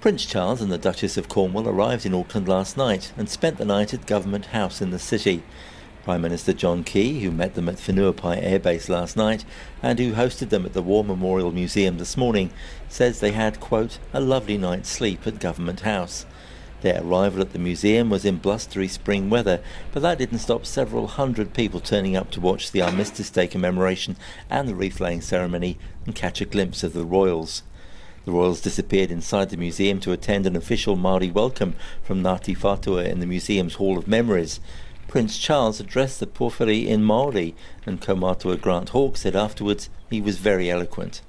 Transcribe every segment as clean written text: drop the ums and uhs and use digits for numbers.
Prince Charles and the Duchess of Cornwall arrived in Auckland last night and spent the night at Government House in the city. Prime Minister John Key, who met them at Whenuapai Air Base last night and who hosted them at the War Memorial Museum this morning, says they had, quote, a lovely night's sleep at Government House. Their arrival at the museum was in blustery spring weather, but that didn't stop several hundred people turning up to watch the Armistice Day commemoration and the wreath-laying ceremony and catch a glimpse of the royals. The royals disappeared inside the museum to attend an official Māori welcome from Ngāti Whātua in the museum's Hall of Memories. Prince Charles addressed the Pōwhiri in Māori, and Kaumātua Grant Hawke said afterwards he was very eloquent.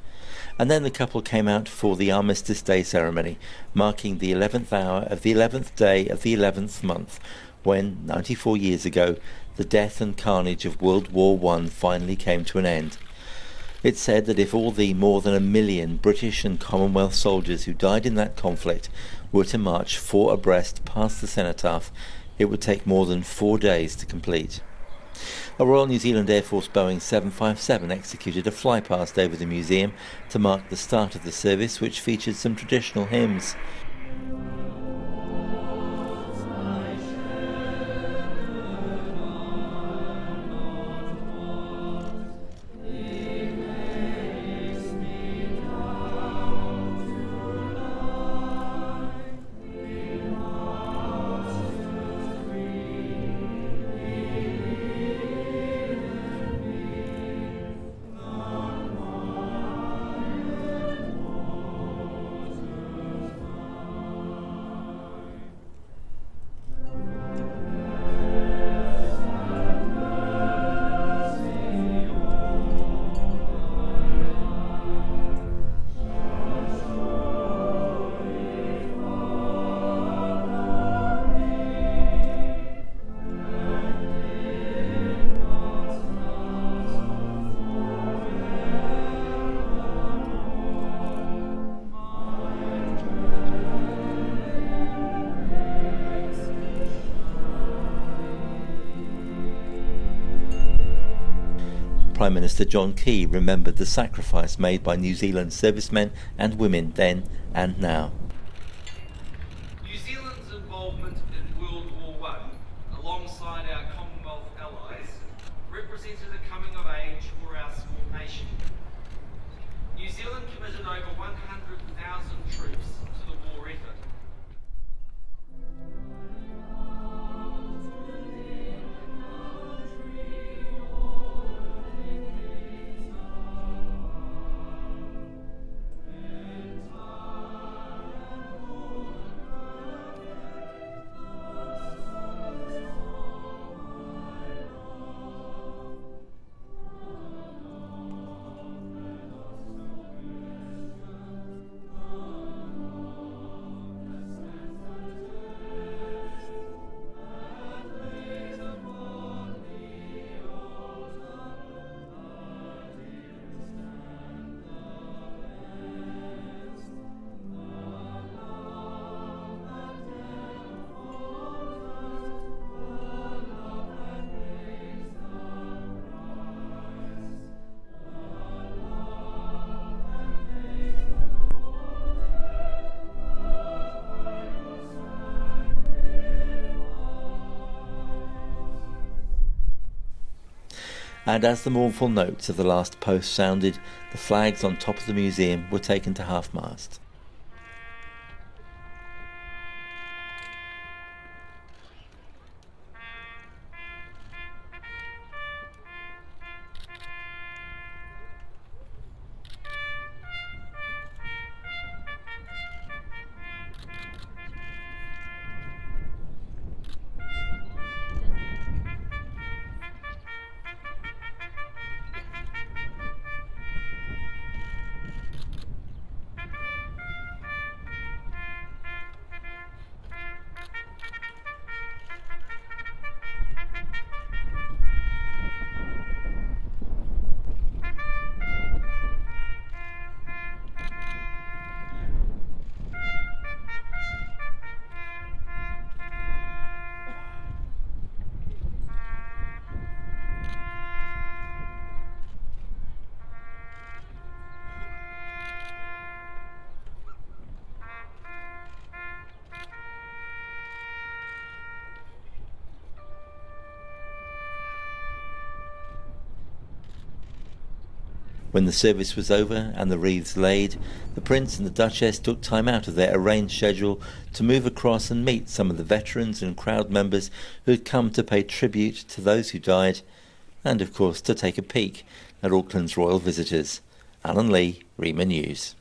And then the couple came out for the Armistice Day ceremony, marking the 11th hour of the 11th day of the 11th month, when, 94 years ago, the death and carnage of World War I finally came to an end. It's said that if all the more than 1 million British and Commonwealth soldiers who died in that conflict were to march 4 abreast past the cenotaph, it would take more than 4 days to complete. A Royal New Zealand Air Force Boeing 757 executed a flypast over the museum to mark the start of the service, which featured some traditional hymns. Prime Minister John Key remembered the sacrifice made by New Zealand servicemen and women then and now. New Zealand's involvement in World War I, alongside our Commonwealth allies, represented a coming of age for our small nation. New Zealand committed over 100,000 troops to the war effort. And as the mournful notes of the last post sounded, the flags on top of the museum were taken to half-mast. When the service was over and the wreaths laid, the Prince and the Duchess took time out of their arranged schedule to move across and meet some of the veterans and crowd members who had come to pay tribute to those who died, and of course to take a peek at Auckland's royal visitors. Allan Lee, Rima News.